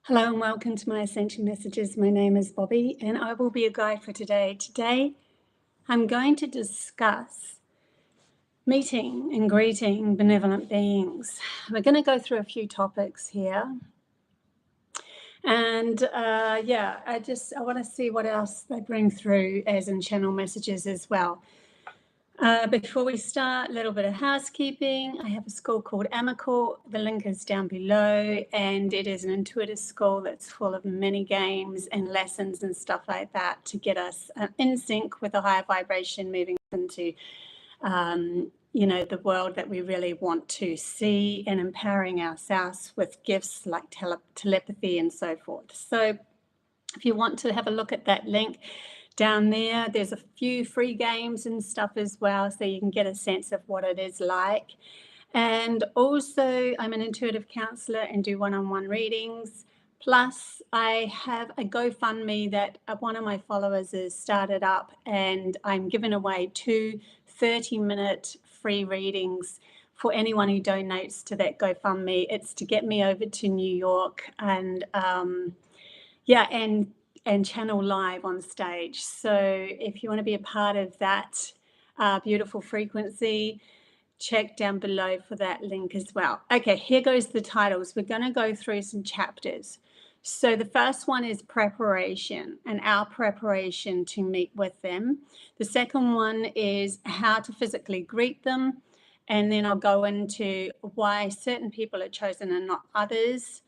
Hello and welcome to my Ascension Messages. My name is Bobbie and I will be your guide for today. Today I'm going to discuss meeting and greeting benevolent beings. We're going to go through a few topics here. And I want to see what else they bring through as in channel messages as well. Before we start, a little bit of housekeeping. I have a school called AMAKEL. The link is down below, and it is an intuitive school that's full of mini games and lessons and stuff like that to get us in sync with a higher vibration, moving into the world that we really want to see, and empowering ourselves with gifts like telepathy and so forth. So if you want to have a look at that link down there's a few free games and stuff as well, so you can get a sense of what it is like. And also I'm an intuitive counselor and do one-on-one readings. Plus I have a GoFundMe that one of my followers has started up, and I'm giving away 2 30-minute free readings for anyone who donates to that GoFundMe. It's to get me over to New York and channel live on stage. So if you want to be a part of that beautiful frequency, check down below for that link as well. Okay, here goes the titles. We're going to go through some chapters. So the first one is preparation and our preparation to meet with them. The second one is how to physically greet them. And then I'll go into why certain people are chosen and not others.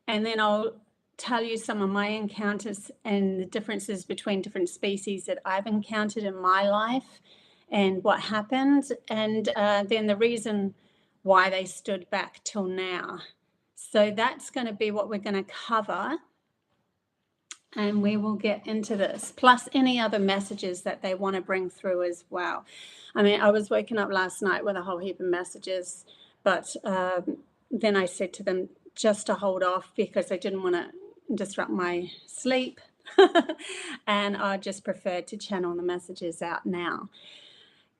And then I'll tell you some of my encounters and the differences between different species that I've encountered in my life and what happened, and then the reason why they stood back till now. So that's going to be what we're going to cover, and we will get into this, plus any other messages that they want to bring through as well. I mean, I was waking up last night with a whole heap of messages, but then I said to them just to hold off because I didn't want to disrupt my sleep and I just preferred to channel the messages out now.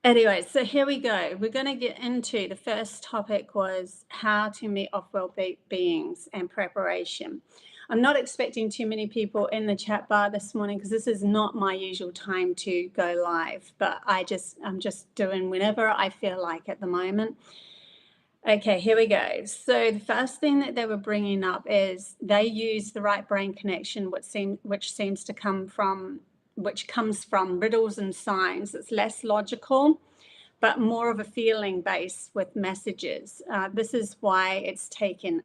Anyway, so here we go. We're going to get into the first topic was how to meet off-world beings and preparation. I'm not expecting too many people in the chat bar this morning because this is not my usual time to go live, but I'm just doing whenever I feel like at the moment. Okay, here we go. So the first thing that they were bringing up is they use the right brain connection, which comes from riddles and signs. It's less logical, but more of a feeling base with messages. This is why it's taken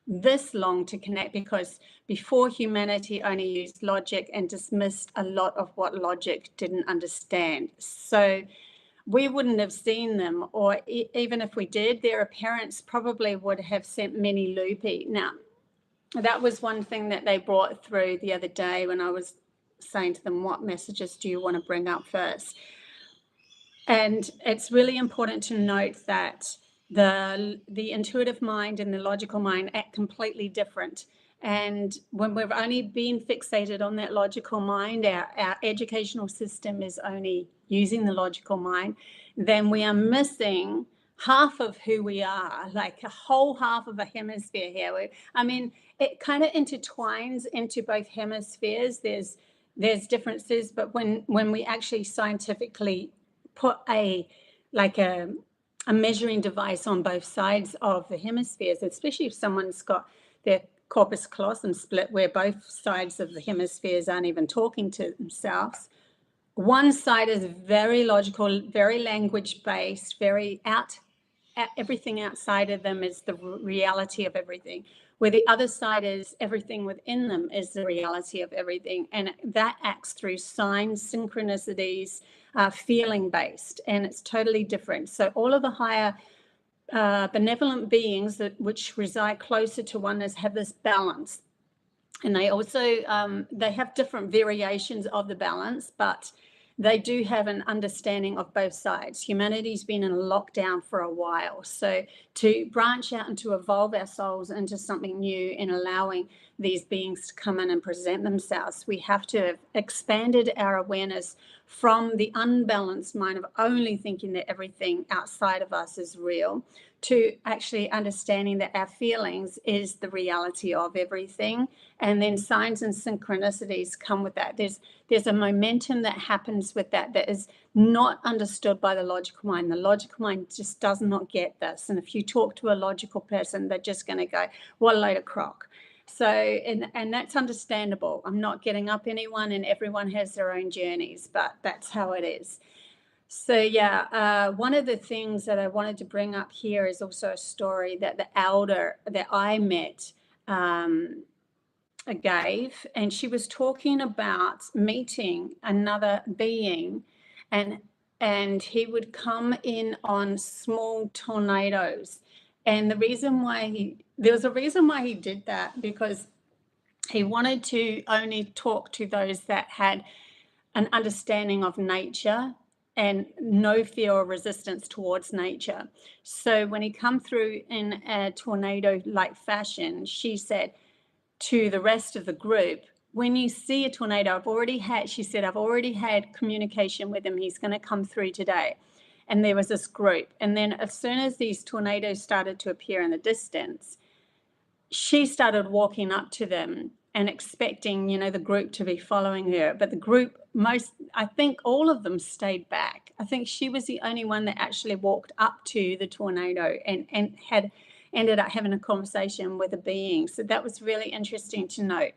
this long to connect, because before humanity only used logic and dismissed a lot of what logic didn't understand. So we wouldn't have seen them, or even if we did, their parents probably would have sent many loopy. Now, that was one thing that they brought through the other day when I was saying to them, what messages do you want to bring up first? And it's really important to note that the intuitive mind and the logical mind act completely different. And when we've only been fixated on that logical mind, our educational system is only using the logical mind, then we are missing half of who we are, like a whole half of a hemisphere here. It kind of intertwines into both hemispheres. There's differences, but when we actually scientifically put a measuring device on both sides of the hemispheres, especially if someone's got their corpus callosum split where both sides of the hemispheres aren't even talking to themselves. One side is very logical, very language-based, everything outside of them is the reality of everything, where the other side is everything within them is the reality of everything. And that acts through signs, synchronicities, feeling-based, and it's totally different. So all of the higher benevolent beings which reside closer to oneness have this balance, and they also they have different variations of the balance, but they do have an understanding of both sides. Humanity's been in a lockdown for a while, so to branch out and to evolve our souls into something new and allowing these beings to come in and present themselves, we have to have expanded our awareness from the unbalanced mind of only thinking that everything outside of us is real, to actually understanding that our feelings is the reality of everything. And then signs and synchronicities come with that. There's a momentum that happens with that is not understood by the logical mind. The logical mind just does not get this. And if you talk to a logical person, they're just going to go, what a load of crock. So, and that's understandable. I'm not getting up anyone, and everyone has their own journeys, but that's how it is. So yeah, one of the things that I wanted to bring up here is also a story that the elder that I met gave, and she was talking about meeting another being, and he would come in on small tornadoes. And the reason why there was a reason why he did that, because he wanted to only talk to those that had an understanding of nature and no fear or resistance towards nature. So when he come through in a tornado-like fashion, she said to the rest of the group, when you see a tornado, she said, I've already had communication with him. He's going to come through today. And there was this group. And then as soon as these tornadoes started to appear in the distance, she started walking up to them and expecting, the group to be following her. But the group, I think all of them stayed back. I think she was the only one that actually walked up to the tornado and had ended up having a conversation with a being. So that was really interesting to note.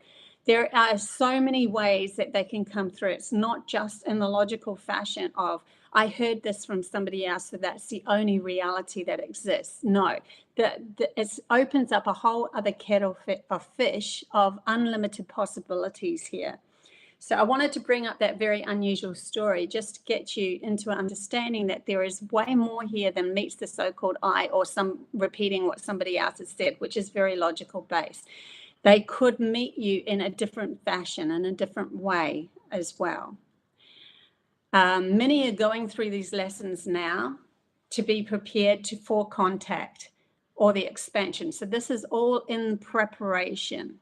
There are so many ways that they can come through. It's not just in the logical fashion of, I heard this from somebody else, so that's the only reality that exists. No, it opens up a whole other kettle of fish of unlimited possibilities here. So I wanted to bring up that very unusual story just to get you into an understanding that there is way more here than meets the so-called eye, or some repeating what somebody else has said, which is very logical based. They could meet you in a different fashion, in a different way as well. Many are going through these lessons now to be prepared for contact or the expansion. So this is all in preparation.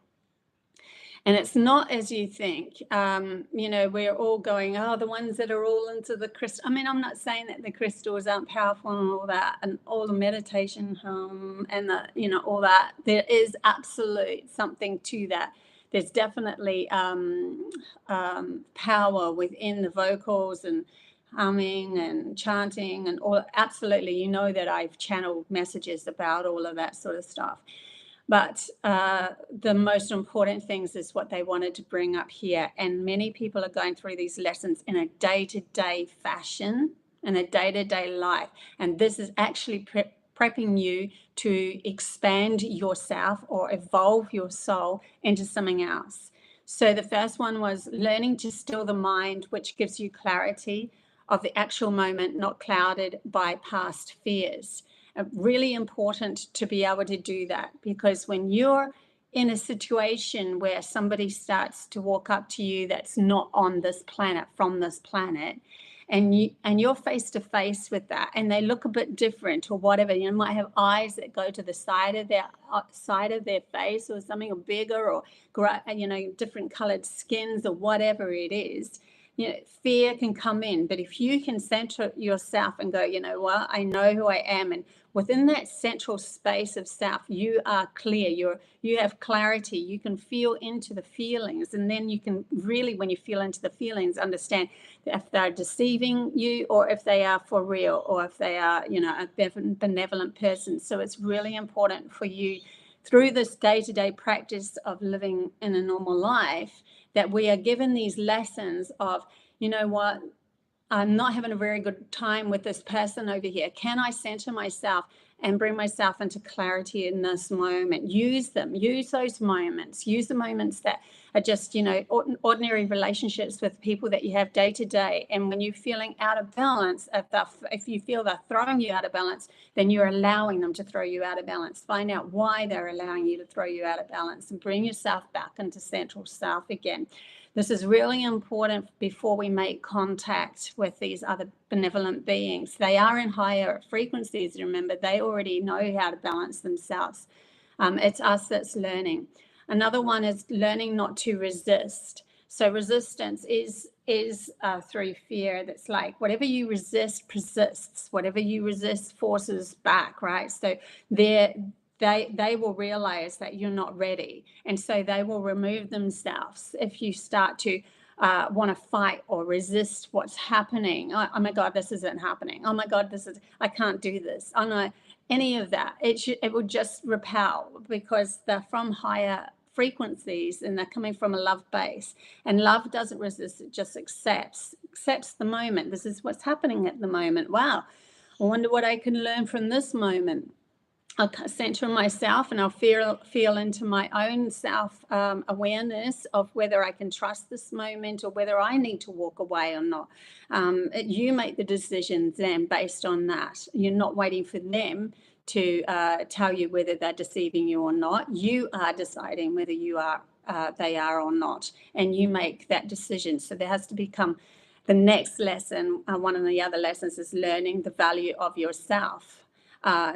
And it's not as you think. We're all going, the ones that are all into the crystal. I mean, I'm not saying that the crystals aren't powerful and all that, and all the meditation and all that. There is absolute something to that. There's definitely power within the vocals and humming and chanting and all. Absolutely, that I've channeled messages about all of that sort of stuff. But the most important things is what they wanted to bring up here. And many people are going through these lessons in a day-to-day fashion, in a day-to-day life. And this is actually prepping you to expand yourself or evolve your soul into something else. So the first one was learning to still the mind, which gives you clarity of the actual moment, not clouded by past fears. Really important to be able to do that, because when you're in a situation where somebody starts to walk up to you that's not on this planet, from this planet, and you're face to face with that, and they look a bit different or whatever, might have eyes that go to the side of their face or something, or bigger, or different colored skins or whatever it is. Fear can come in, but if you can center yourself and go, what, I know who I am, and within that central space of self, you are clear, you have clarity, you can feel into the feelings, and then you can really, when you feel into the feelings, understand if they're deceiving you or if they are for real, or if they are, a benevolent person. So it's really important for you, through this day-to-day practice of living in a normal life, that we are given these lessons of, what, I'm not having a very good time with this person over here. Can I center myself and bring myself into clarity in this moment? Use those moments. Use the moments that are just, ordinary relationships with people that you have day to day. And when you're feeling out of balance, if you feel they're throwing you out of balance, then you're allowing them to throw you out of balance. Find out why they're allowing you to throw you out of balance, and bring yourself back into central self again. This is really important before we make contact with these other benevolent beings. They are in higher frequencies, remember. They already know how to balance themselves. It's us that's learning. Another one is learning not to resist. So resistance is is through fear. That's like whatever you resist persists, whatever you resist forces back, right? So they will realize that you're not ready, and so they will remove themselves if you start to want to fight or resist what's happening. Oh my God, this isn't happening. Oh my God, I can't do this. Oh no, any of that. It will just repel, because they're from higher frequencies and they're coming from a love base, and love doesn't resist, it just accepts the moment. This is what's happening at the moment. Wow, I wonder what I can learn from this moment. I'll center myself, and I'll feel into my own self awareness of whether I can trust this moment or whether I need to walk away or not. You make the decisions then based on that. You're not waiting for them to tell you whether they're deceiving you or not. You are deciding whether they are or not, and you make that decision. So there has to become the next lesson. One of the other lessons is learning the value of yourself.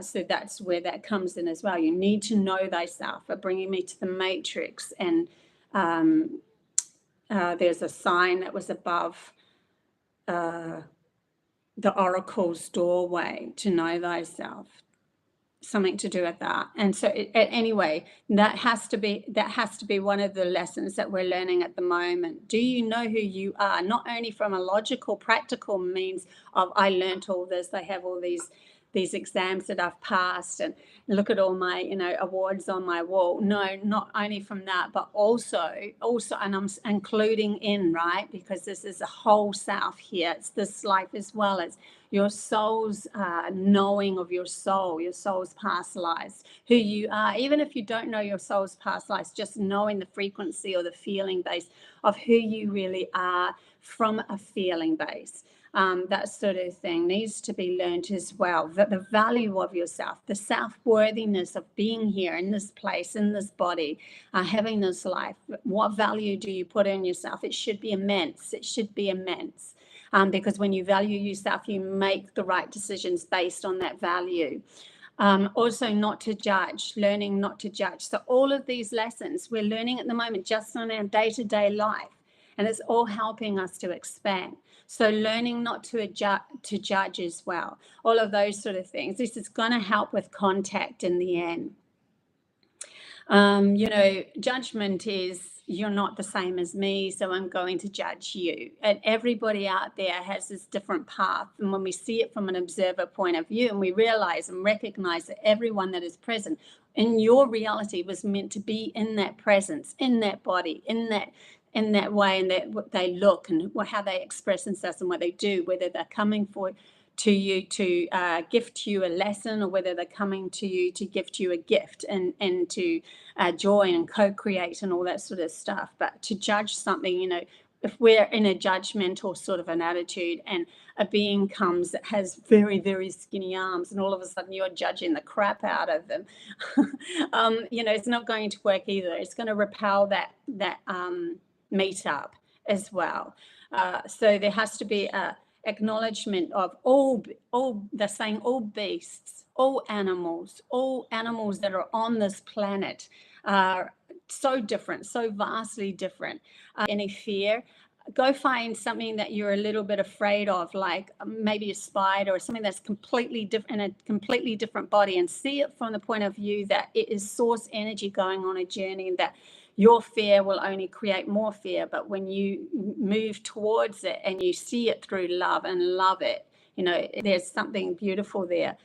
So that's where that comes in as well. You need to know thyself. Bringing me to the matrix, and there's a sign that was above the oracle's doorway, to know thyself. Something to do with that. And so anyway, that has to be one of the lessons that we're learning at the moment. Do you know who you are? Not only from a logical, practical means of, I learned all this, I have all these exams that I've passed, and look at all my awards on my wall. No, not only from that, but also, and I'm including in, right, because this is a whole self here. It's this life as well as your soul's knowing of your soul's past lives, who you are. Even if you don't know your soul's past lives, just knowing the frequency or the feeling base of who you really are from a feeling base. That sort of thing needs to be learned as well. The value of yourself, the self-worthiness of being here in this place, in this body, having this life. What value do you put in yourself? It should be immense. It should be immense. Because when you value yourself, you make the right decisions based on that value. Also, not to judge, learning not to judge. So all of these lessons we're learning at the moment just on our day-to-day life, and it's all helping us to expand. So learning not to judge as well, all of those sort of things. This is going to help with contact in the end. Judgment is, you're not the same as me, so I'm going to judge you. And everybody out there has this different path. And when we see it from an observer point of view, and we realize and recognize that everyone that is present in your reality was meant to be in that presence, in that body, in that way, and that what they look and how they express themselves and what they do, whether they're coming to you to gift you a lesson, or whether they're coming to you to gift you a gift and to join and co-create and all that sort of stuff. But to judge something, if we're in a judgmental sort of an attitude, and a being comes that has very, very skinny arms, and all of a sudden you're judging the crap out of them, it's not going to work either. It's going to repel that meet up as well. So there has to be a acknowledgement of all they're saying all beasts, all animals that are on this planet are so different, so vastly different. Any fear, go find something that you're a little bit afraid of, like maybe a spider or something that's completely different, in a completely different body, and see it from the point of view that it is source energy going on a journey, and that your fear will only create more fear. But when you move towards it and you see it through love and love it, there's something beautiful there.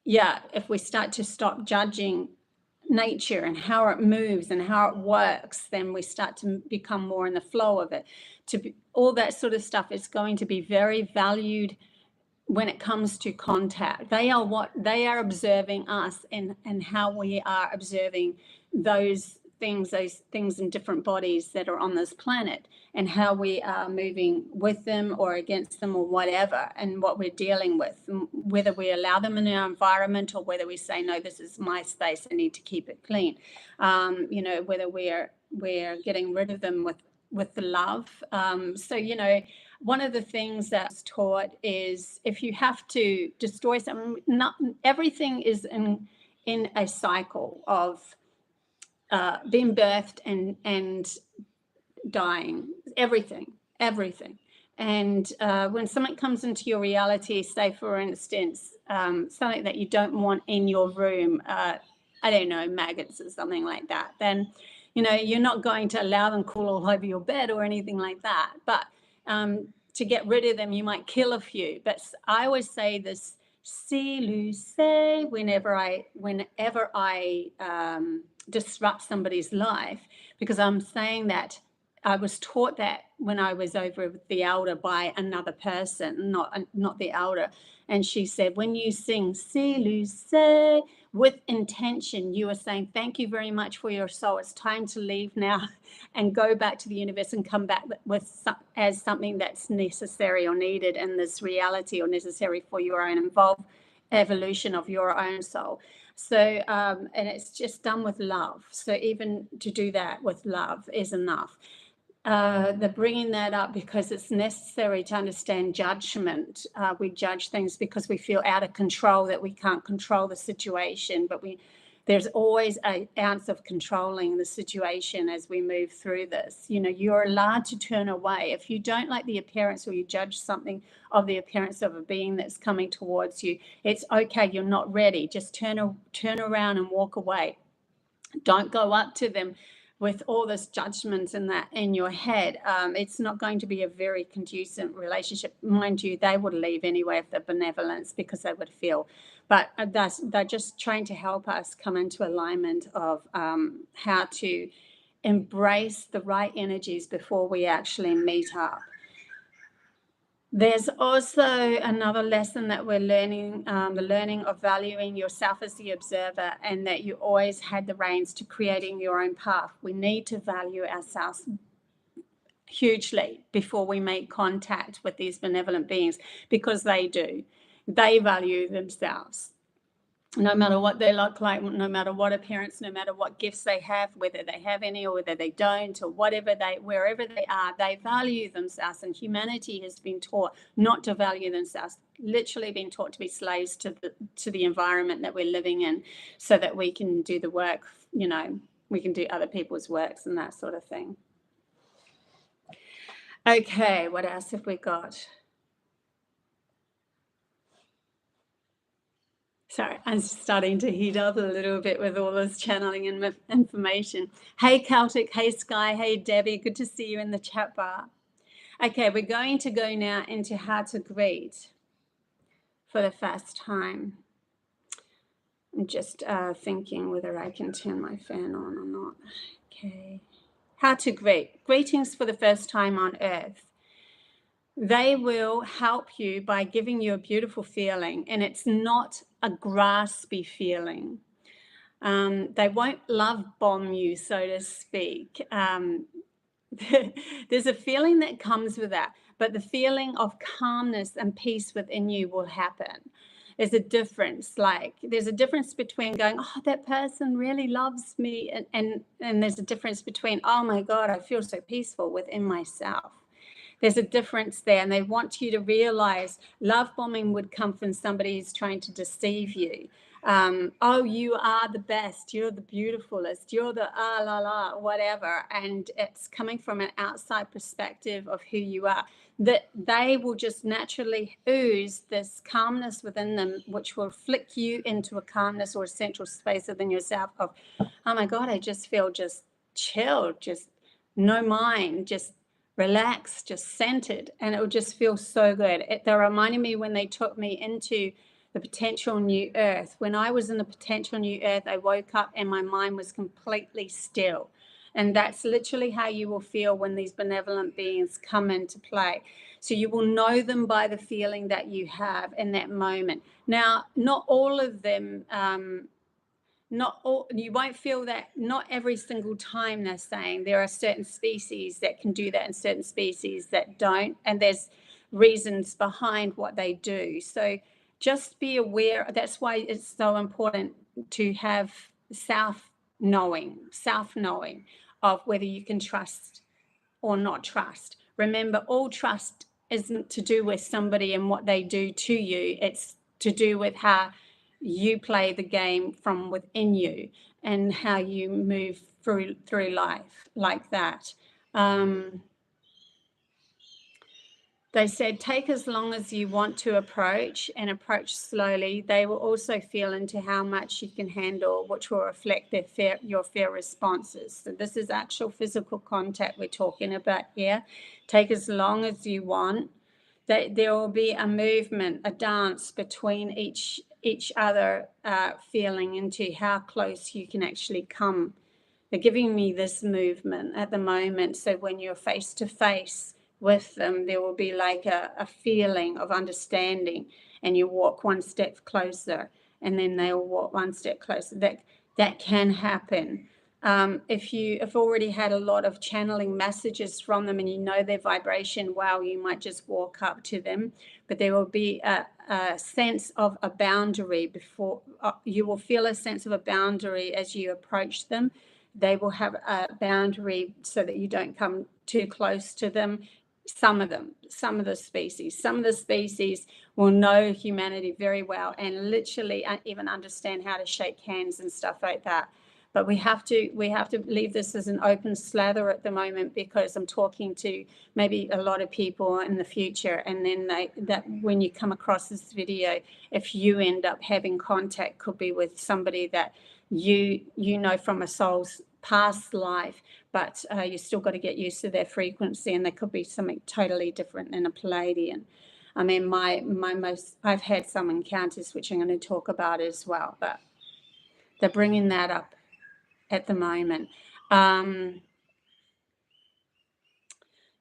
If we start to stop judging nature and how it moves and how it works, then we start to become more in the flow of it. All that sort of stuff is going to be very valued when it comes to contact. They are observing us, and how we are observing those things in different bodies that are on this planet, and how we are moving with them or against them or whatever, and what we're dealing with, whether we allow them in our environment or whether we say, no, this is my space, I need to keep it clean. Whether we're getting rid of them with the love. One of the things that's taught is, if you have to destroy something, not everything is in a cycle of being birthed and dying, everything. And when something comes into your reality, say for instance, something that you don't want in your room, I don't know, maggots or something like that, then, you know, you're not going to allow them crawl all over your bed or anything like that. But to get rid of them, you might kill a few. But I always say this, si luce, whenever I disrupt somebody's life, because I'm saying that I was taught that when I was over with the elder by another person, not the elder. And she said, when you sing si luce with intention, you are saying, thank you very much for your soul. It's time to leave now and go back to the universe and come back with as something that's necessary or needed in this reality, or necessary for your own involved evolution of your own soul. So, and it's just done with love. So even to do that with love is enough. They're bringing that up because it's necessary to understand judgment. We judge things because we feel out of control, that we can't control the situation, but there's always an ounce of controlling the situation as we move through this. You know, you're allowed to turn away. If you don't like the appearance, or you judge something of the appearance of a being that's coming towards you, it's okay, you're not ready. Just turn around and walk away. Don't go up to them with all this judgment and that in your head. It's not going to be a very conducive relationship. Mind you, they would leave anyway if they're benevolence, because they would feel. But they're just trying to help us come into alignment of how to embrace the right energies before we actually meet up. There's also another lesson that we're learning, the learning of valuing yourself as the observer, and that you always had the reins to creating your own path. We need to value ourselves hugely before we make contact with these benevolent beings, because they do. They value themselves. No matter what they look like, no matter what appearance, no matter what gifts they have, whether they have any or whether they don't, or wherever they are, they value themselves. And humanity has been taught not to value themselves, literally been taught to be slaves to the environment that we're living in, so that we can do the work, you know, we can do other people's works and that sort of thing. Okay, what else have we got? Sorry, I'm starting to heat up a little bit with all this channeling and information. Hey, Celtic. Hey, Sky. Hey, Debbie. Good to see you in the chat bar. Okay, we're going to go now into how to greet for the first time. I'm just thinking whether I can turn my fan on or not. Okay. How to greet. Greetings for the first time on Earth. They will help you by giving you a beautiful feeling, and it's not a graspy feeling. They won't love bomb you, so to speak. There's a feeling that comes with that, but the feeling of calmness and peace within you will happen. There's a difference. Like, there's a difference between going, oh, that person really loves me, and there's a difference between, oh my God, I feel so peaceful within myself. There's a difference there, and they want you to realize love bombing would come from somebody who's trying to deceive you. Oh, you are the best, you're the beautifulest, you're the la la, whatever. And it's coming from an outside perspective of who you are, that they will just naturally ooze this calmness within them, which will flick you into a calmness or a central space within yourself of, oh my God, I just feel just chilled, just no mind, just relaxed, just centered, and it would just feel so good. They reminded me when they took me into the potential new earth. When I was in the potential new earth, I woke up and my mind was completely still. And that's literally how you will feel when these benevolent beings come into play. So you will know them by the feeling that you have in that moment. Now, not all of them, you won't feel that, not every single time. They're saying there are certain species that can do that and certain species that don't, and there's reasons behind what they do. So just be aware. That's why it's so important to have self-knowing of whether you can trust or not trust. Remember, all trust isn't to do with somebody and what they do to you. It's to do with how you play the game from within you and how you move through life like that. They said, take as long as you want to approach and approach slowly. They will also feel into how much you can handle, which will reflect your fear responses. So this is actual physical contact we're talking about here. Take as long as you want. There will be a movement, a dance between each other, feeling into how close you can actually come. They're giving me this movement at the moment. So when you're face to face with them, there will be like a feeling of understanding, and you walk one step closer, and then they'll walk one step closer. That can happen. If you have already had a lot of channeling messages from them and you know their vibration well, you might just walk up to them, but there will be a sense of a boundary before you will feel a sense of a boundary as you approach them. They will have a boundary so that you don't come too close to them. Some of the species will know humanity very well and literally even understand how to shake hands and stuff like that. But we have to leave this as an open slather at the moment, because I'm talking to maybe a lot of people in the future, and then that when you come across this video, if you end up having contact, could be with somebody that you know from a soul's past life, but you still got to get used to their frequency, and they could be something totally different than a Pleiadian. I mean, I've had some encounters which I'm going to talk about as well, but they're bringing that up at the moment.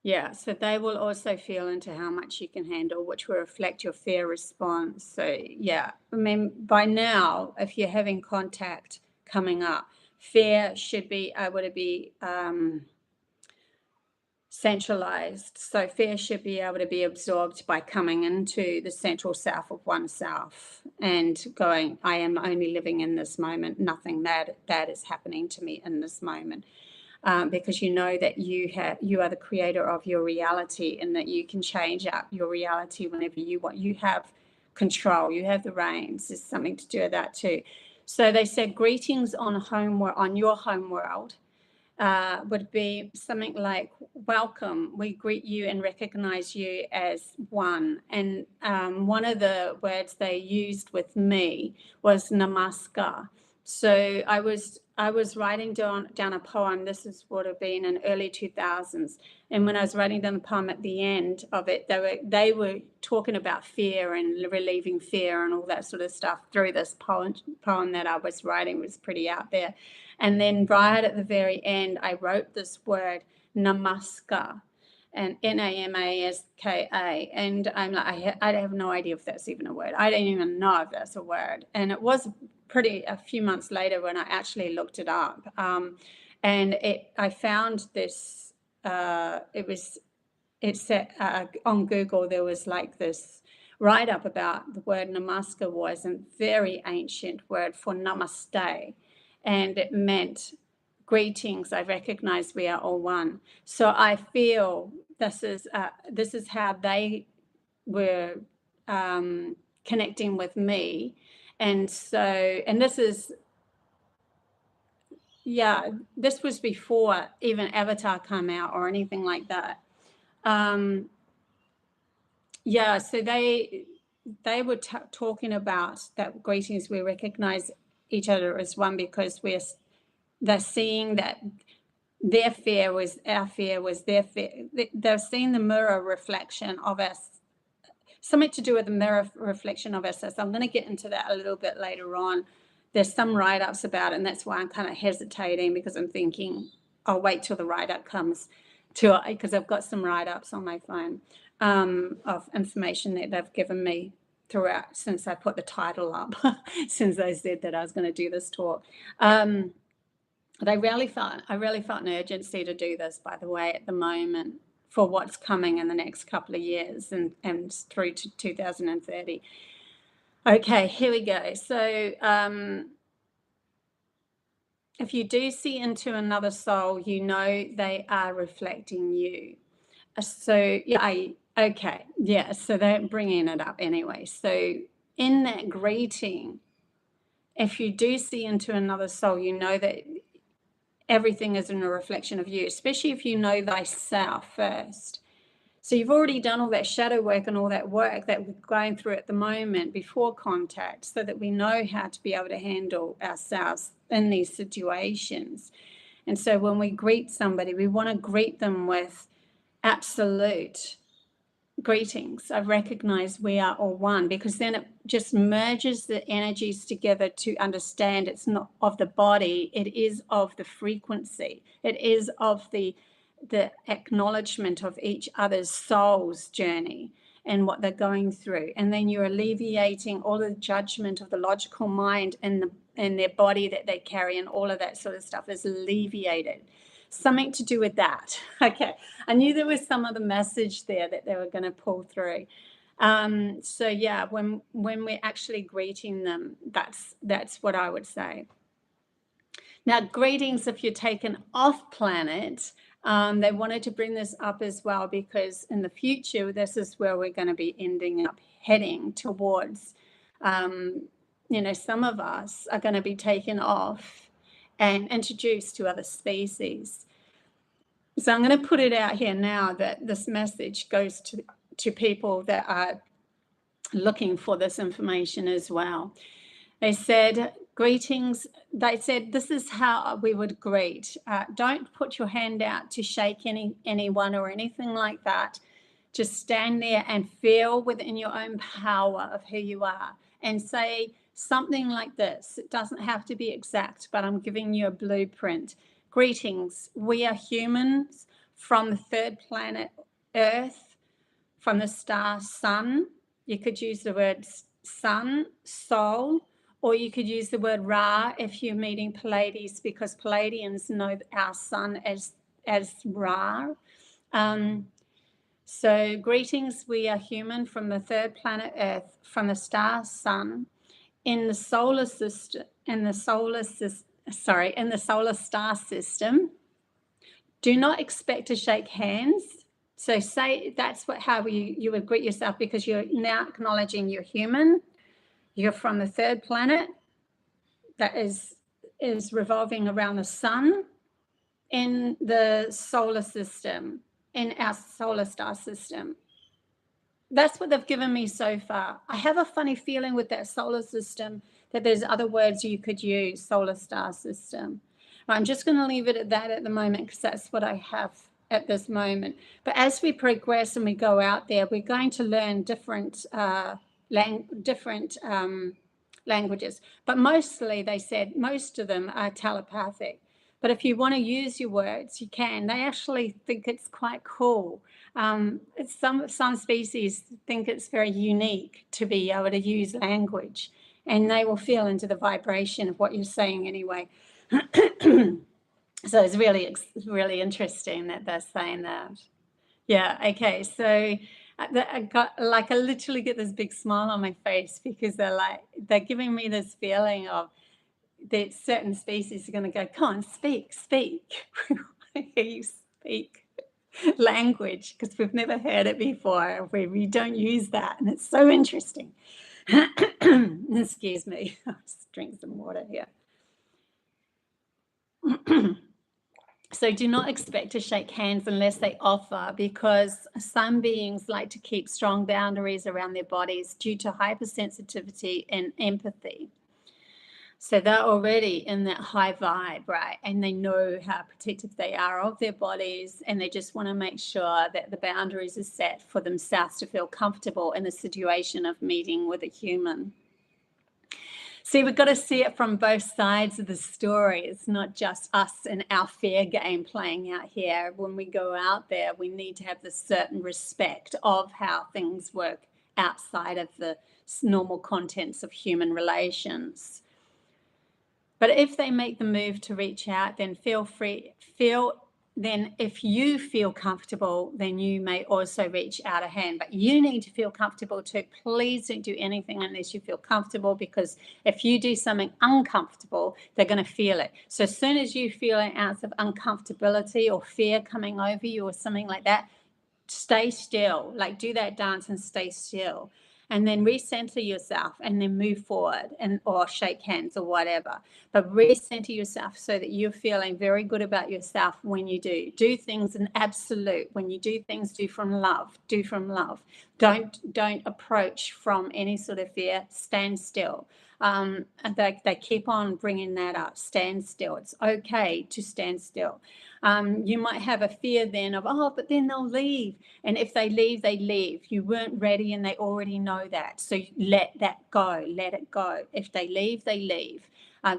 Yeah, so they will also feel into how much you can handle, which will reflect your fear response. So yeah, I mean, by now, if you're having contact coming up, fear should be able to be centralized. So fear should be able to be absorbed by coming into the central self of oneself and going, I am only living in this moment, nothing that is happening to me in this moment. Because you know that you are the creator of your reality, and that you can change up your reality whenever you want. You have control, you have the reins. There's something to do with that too. So they said greetings on your home world would be something like, welcome, we greet you and recognize you as one. And one of the words they used with me was namaskar. So I was writing down a poem. This would have been in early 2000s. And when I was writing down the poem, at the end of it, they were talking about fear and relieving fear and all that sort of stuff through this poem that I was writing. It was pretty out there. And then right at the very end, I wrote this word, namaskar, and Namaska. And I'm like, I have no idea if that's even a word. I don't even know if that's a word. And it was a few months later when I actually looked it up. And I found this, it said on Google, there was like this write-up about the word namaskar was a very ancient word for namaste. And it meant greetings, I recognize we are all one. So I feel this is how they were connecting with me. And so, and this is, yeah, this was before even Avatar came out or anything like that. Yeah, so they were talking about that greetings, we recognize each other as one, because they're seeing that their fear was our fear, was their fear. They're seeing the mirror reflection of us, something to do with the mirror reflection of us. So I'm going to get into that a little bit later on. There's some write-ups about it, and that's why I'm kind of hesitating, because I'm thinking I'll wait till the write-up comes to, because I've got some write-ups on my phone of information that they've given me throughout since I put the title up, since I said that I was going to do this talk. But I really felt an urgency to do this, by the way, at the moment, for what's coming in the next couple of years and through to 2030. Okay, here we go. So if you do see into another soul, you know they are reflecting you. So yeah, okay, yeah, so they're bringing it up anyway. So in that greeting, if you do see into another soul, you know that everything is in a reflection of you, especially if you know thyself first. So you've already done all that shadow work and all that work that we're going through at the moment before contact, so that we know how to be able to handle ourselves in these situations. And so when we greet somebody, we want to greet them with absolute greetings. I recognize we are all one, because then it just merges the energies together to understand it's not of the body, it is of the frequency, it is of the acknowledgement of each other's soul's journey and what they're going through. And then you're alleviating all the judgment of the logical mind and their body that they carry, and all of that sort of stuff is alleviated. Something to do with that. Okay, I knew there was some other message there that they were going to pull through. So yeah, when we're actually greeting them, that's what I would say. Now, greetings if you're taken off planet. They wanted to bring this up as well, because in the future, this is where we're going to be ending up heading towards. Some of us are going to be taken off and introduced to other species. So I'm going to put it out here now that this message goes to people that are looking for this information as well. They said, greetings. They said, this is how we would greet. Don't put your hand out to shake anyone or anything like that. Just stand there and feel within your own power of who you are, and say something like this. It doesn't have to be exact, but I'm giving you a blueprint. Greetings. We are humans from the third planet Earth, from the star Sun. You could use the word sun, soul, or you could use the word Ra if you're meeting Pleiadians, because Pleaidians know our sun as Ra. So greetings, we are human from the third planet Earth, from the star Sun, in the solar system, in the solar star system. Do not expect to shake hands. So say that's how you would greet yourself, because you're now acknowledging you're human. You're from the third planet that is revolving around the sun in the solar system, in our solar star system. That's what they've given me so far. I have a funny feeling with that solar system that there's other words you could use, solar star system. I'm just going to leave it at that at the moment, because that's what I have at this moment. But as we progress and we go out there, we're going to learn different languages. But mostly, they said, most of them are telepathic. But if you want to use your words, you can. They actually think it's quite cool. Some species think it's very unique to be able to use language, and they will feel into the vibration of what you're saying anyway. So it's really interesting that they're saying that. Yeah, okay. So I literally get this big smile on my face, because they're giving me this feeling of that certain species are going to go, come on, speak. We want to hear you speak language, because we've never heard it before, where we don't use that, and it's so interesting. Excuse me, I'll just drink some water here. So do not expect to shake hands unless they offer, because some beings like to keep strong boundaries around their bodies due to hypersensitivity and empathy. So they're already in that high vibe, right? And they know how protective they are of their bodies, and they just want to make sure that the boundaries are set for themselves to feel comfortable in the situation of meeting with a human. See, we've got to see it from both sides of the story. It's not just us and our fair game playing out here. When we go out there, we need to have this certain respect of how things work outside of the normal contents of human relations. But if they make the move to reach out, then then if you feel comfortable, then you may also reach out a hand. But you need to feel comfortable too. Please don't do anything unless you feel comfortable, because if you do something uncomfortable, they're going to feel it. So as soon as you feel an ounce of uncomfortability or fear coming over you or something like that, stay still. Like, do that dance and stay still. and then recenter yourself and then move forward or shake hands or whatever. But recenter yourself so that you're feeling very good about yourself when you do things in absolute. When you do things, do from love. Don't approach from any sort of fear. Stand still. And they keep on bringing that up. Stand still. It's okay to stand still. You might have a fear then of, oh, but then they'll leave. And if they leave, they leave. You weren't ready and they already know that. So let that go. Let it go. If they leave, they leave.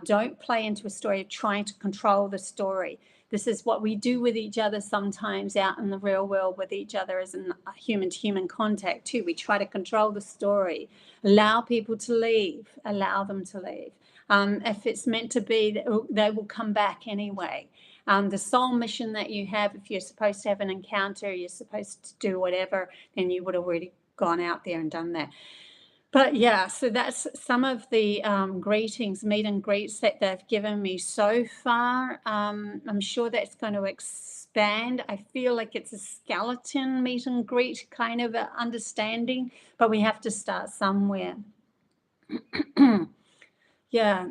Don't play into a story of trying to control the story. This is what we do with each other sometimes out in the real world with each other as in human-to-human contact too. We try to control the story. Allow people to leave. Allow them to leave. If it's meant to be, they will come back anyway. The soul mission that you have, if you're supposed to have an encounter, you're supposed to do whatever, then you would have already gone out there and done that. But yeah, so that's some of the greetings, meet and greets that they've given me so far. I'm sure that's going to expand. I feel like it's a skeleton meet and greet kind of understanding, but we have to start somewhere. Yeah,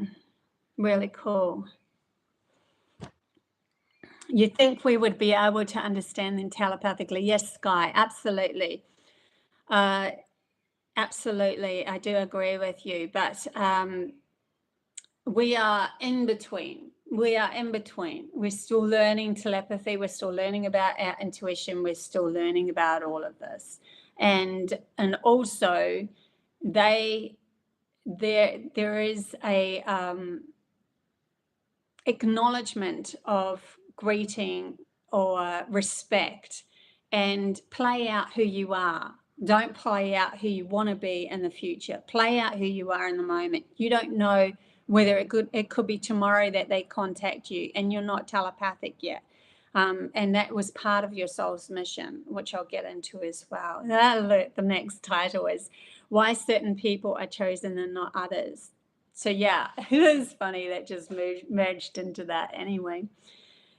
really cool. You think we would be able to understand them telepathically? Yes, Sky, absolutely. Absolutely, I do agree with you, but we are in between. We're still learning telepathy. We're still learning about our intuition. We're still learning about all of this. And also there is a acknowledgement of greeting or respect, and play out who you are. Don't play out who you want to be in the future. Play out who you are in the moment. You don't know whether it could be tomorrow that they contact you and you're not telepathic yet. And that was part of your soul's mission, which I'll get into as well. The next title is Why Certain People Are Chosen and Not Others. So yeah, it is funny that just merged into that anyway.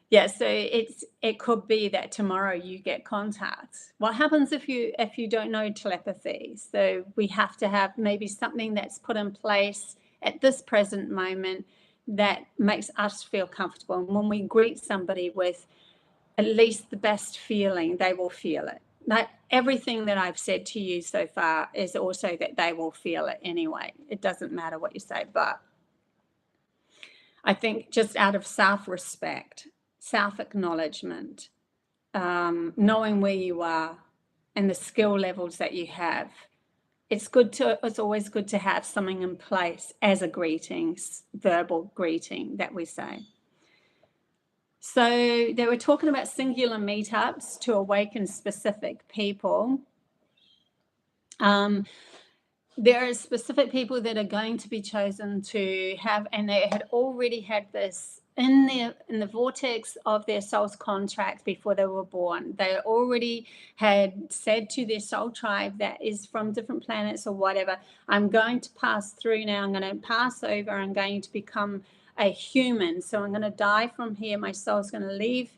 Yeah, so it could be that tomorrow you get contact. What happens if you don't know telepathy? So we have to have maybe something that's put in place at this present moment that makes us feel comfortable. And when we greet somebody with at least the best feeling, they will feel it. Like everything that I've said to you so far is also that they will feel it anyway. It doesn't matter what you say, but I think just out of self-respect, self-acknowledgement, knowing where you are and the skill levels that you have, it's always good to have something in place as a greeting, verbal greeting that we say. So they were talking about singular meetups to awaken specific people. There are specific people that are going to be chosen to have, and they had already had this in the vortex of their soul's contract before they were born. They already had said to their soul tribe that is from different planets or whatever, I'm going to pass through now, I'm going to pass over, I'm going to become a human, so I'm going to die from here, my soul's going to leave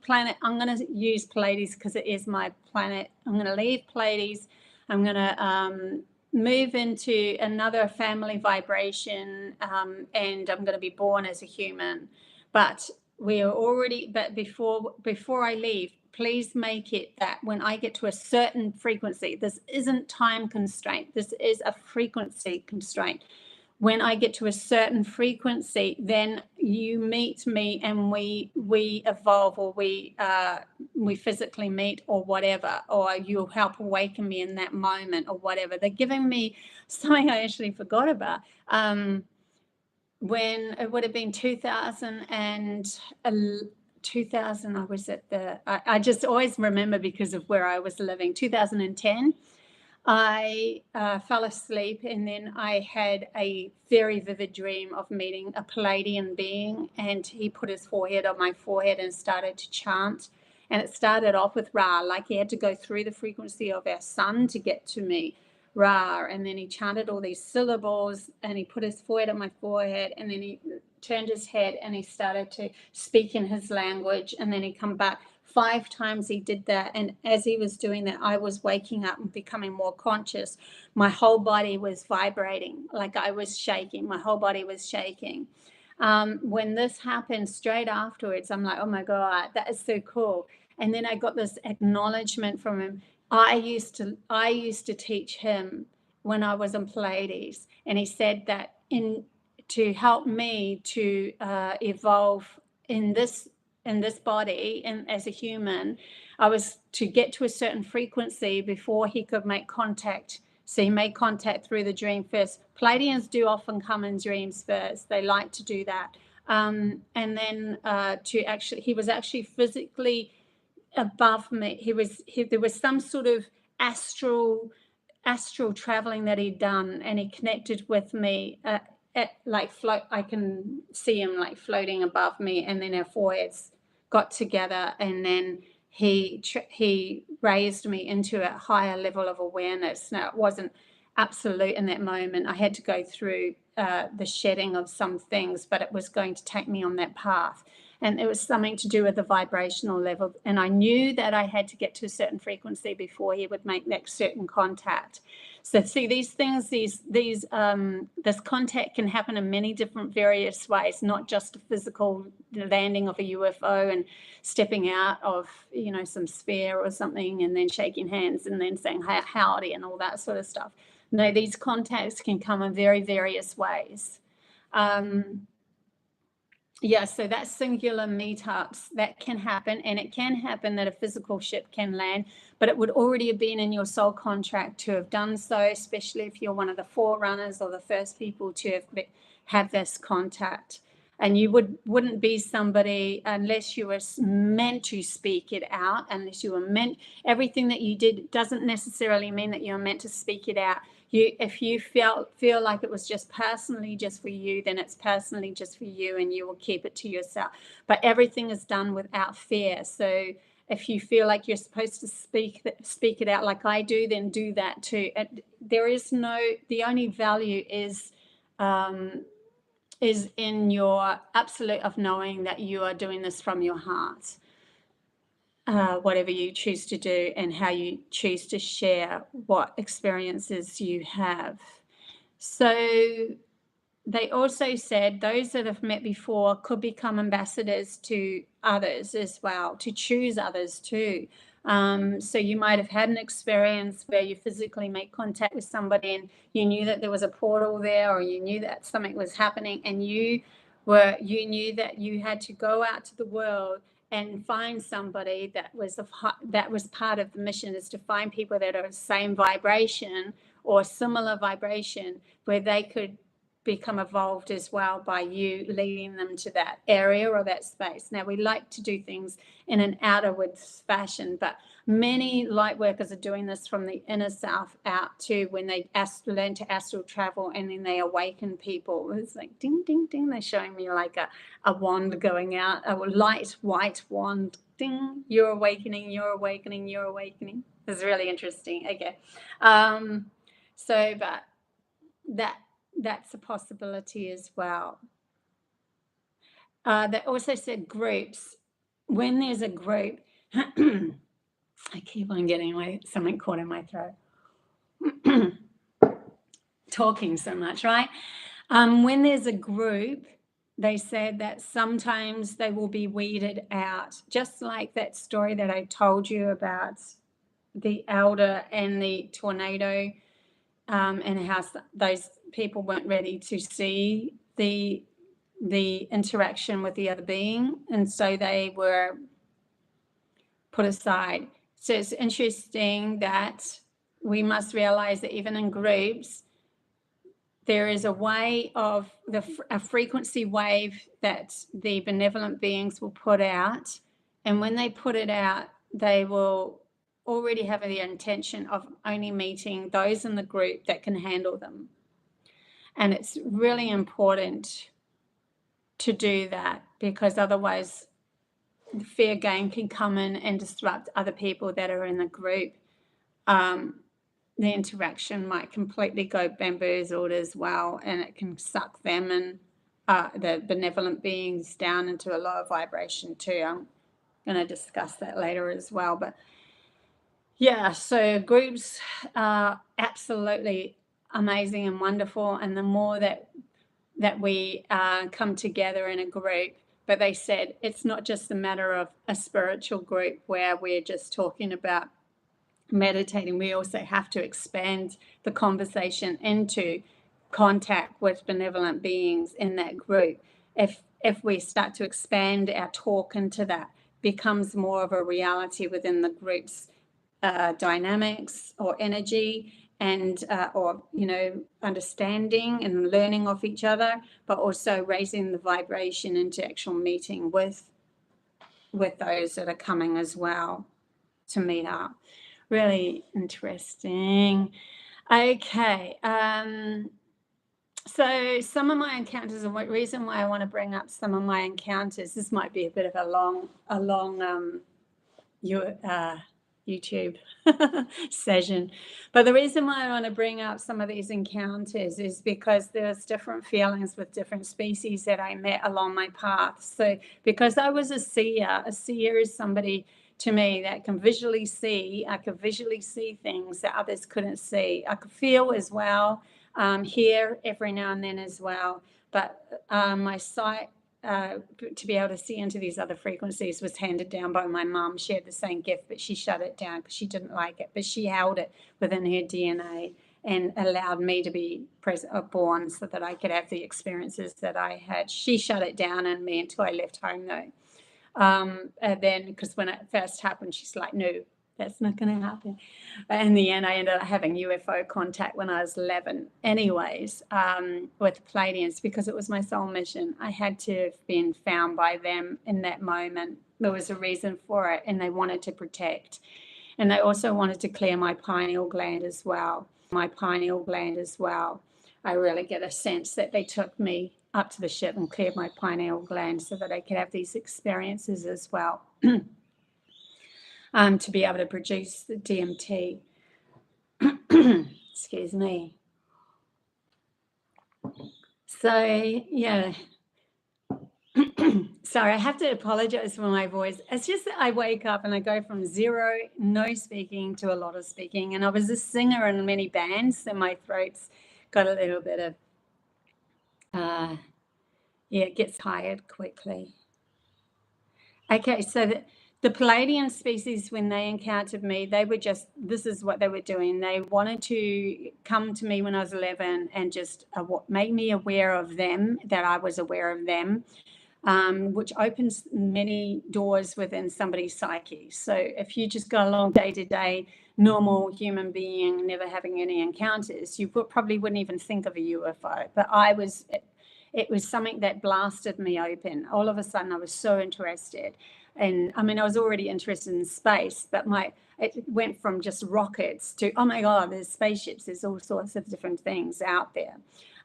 planet, I'm going to use Pleiades because it is my planet, I'm going to leave Pleiades, I'm going to move into another family vibration, and I'm going to be born as a human. But before I leave, please make it that when I get to a certain frequency, this isn't time constraint, this is a frequency constraint. When I get to a certain frequency, then you meet me and we evolve, or we physically meet or whatever, or you'll help awaken me in that moment or whatever. They're giving me something I actually forgot about. When it would have been 2000, I was at I just always remember because of where I was living, 2010. I fell asleep, and then I had a very vivid dream of meeting a Pleiadian being, and he put his forehead on my forehead and started to chant. And it started off with Ra, like he had to go through the frequency of our sun to get to me, Ra. And then he chanted all these syllables, and he put his forehead on my forehead, and then he turned his head and he started to speak in his language, and then he come back 5 times he did that, and as he was doing that, I was waking up and becoming more conscious. My whole body was vibrating, like I was shaking. My whole body was shaking. When this happened straight afterwards, I'm like, oh my God, that is so cool. And then I got this acknowledgement from him. I used to teach him when I was in Pleiades, and he said that to help me to evolve in this body and as a human, I was to get to a certain frequency before he could make contact. So he made contact through the dream first. Pleiadians do often come in dreams first. They like to do that. And then he was actually physically above me. There was some sort of astral traveling that he'd done, and he connected with me I can see him like floating above me, and then our foreheads got together, and then he raised me into a higher level of awareness. Now, it wasn't absolute in that moment. I had to go through the shedding of some things, but it was going to take me on that path. And it was something to do with the vibrational level. And I knew that I had to get to a certain frequency before he would make that certain contact. So see, these things, this contact can happen in many different various ways, not just a physical landing of a UFO and stepping out of, some sphere or something and then shaking hands and then saying howdy and all that sort of stuff. No, these contacts can come in very various ways. Yeah, so that's singular meetups that can happen, and it can happen that a physical ship can land, but it would already have been in your soul contract to have done so, especially if you're one of the forerunners or the first people to have this contact. And you wouldn't be somebody unless you were meant to speak it out, unless you were meant. Everything that you did doesn't necessarily mean that you're meant to speak it out. If you feel like it was just personally just for you, then it's personally just for you, and you will keep it to yourself. But everything is done without fear. So if you feel like you're supposed to speak it out like I do, then do that too. The only value is in your absolute of knowing that you are doing this from your heart. Whatever you choose to do and how you choose to share what experiences you have. So they also said those that have met before could become ambassadors to others as well, to choose others too. So you might have had an experience where you physically made contact with somebody and you knew that there was a portal there, or you knew that something was happening, and you knew that you had to go out to the world and find somebody that was part of the mission, is to find people that are the same vibration or similar vibration, where they could become evolved as well by you leading them to that area or that space. Now, we like to do things in an outerwards fashion, but many light workers are doing this from the inner self out to when they learn to astral travel, and then they awaken people. It's like ding, ding, ding. They're showing me like a wand going out, a light white wand. Ding, you're awakening, you're awakening, you're awakening. It's really interesting. Okay. But that's a possibility as well. They also said groups. When there's a group, I keep on getting something caught in my throat. Talking so much, right? When there's a group, they said that sometimes they will be weeded out, just like that story that I told you about the elder and the tornado, and how those people weren't ready to see the interaction with the other being, and so they were put aside. So it's interesting that we must realize that even in groups, there is a way of a frequency wave that the benevolent beings will put out, and when they put it out, they will already have the intention of only meeting those in the group that can handle them. And it's really important to do that, because otherwise the fair game can come in and disrupt other people that are in the group. The interaction might completely go bamboozled as well, and it can suck them and the benevolent beings down into a lower vibration too. going to discuss that later as well. But yeah, so groups are absolutely amazing and wonderful, and the more that we come together in a group. But they said it's not just a matter of a spiritual group where we're just talking about meditating. We also have to expand the conversation into contact with benevolent beings in that group. If we start to expand our talk into that, becomes more of a reality within the group's dynamics or energy, and or understanding and learning of each other, but also raising the vibration into actual meeting with those that are coming as well to meet up. Really interesting. Okay, so some of my encounters, and what reason why I want to bring up some of my encounters, this might be a bit of a long YouTube session, but the reason why I want to bring up some of these encounters is because there's different feelings with different species that I met along my path. So because I was a seer is somebody to me that can visually see. I could visually see things that others couldn't see. I could feel as well, hear every now and then as well, but my sight, to be able to see into these other frequencies, was handed down by my mum. She had the same gift, but she shut it down because she didn't like it, but she held it within her DNA and allowed me to be born so that I could have the experiences that I had. She shut it down in me until I left home, though. And then, because when it first happened, she's like, no, that's not going to happen. In the end, I ended up having UFO contact when I was 11 anyways, with the Pleiadians, because it was my soul mission. I had to have been found by them in that moment. There was a reason for it, and they wanted to protect. And they also wanted to clear my pineal gland as well. I really get a sense that they took me up to the ship and cleared my pineal gland so that I could have these experiences as well. To be able to produce the DMT. Excuse me. So, yeah. Sorry, I have to apologize for my voice. It's just that I wake up and I go from zero, no speaking, to a lot of speaking. And I was a singer in many bands, so my throat's got a little bit of, it gets tired quickly. Okay, so the Pleiadian species, when they encountered me, they were just, this is what they were doing. They wanted to come to me when I was 11 and just make me aware of them, that I was aware of them, which opens many doors within somebody's psyche. So if you just go along day to day, normal human being, never having any encounters, you probably wouldn't even think of a UFO. But it was something that blasted me open. All of a sudden, I was so interested. And I mean, I was already interested in space, but it went from just rockets to, oh my God, there's spaceships, there's all sorts of different things out there.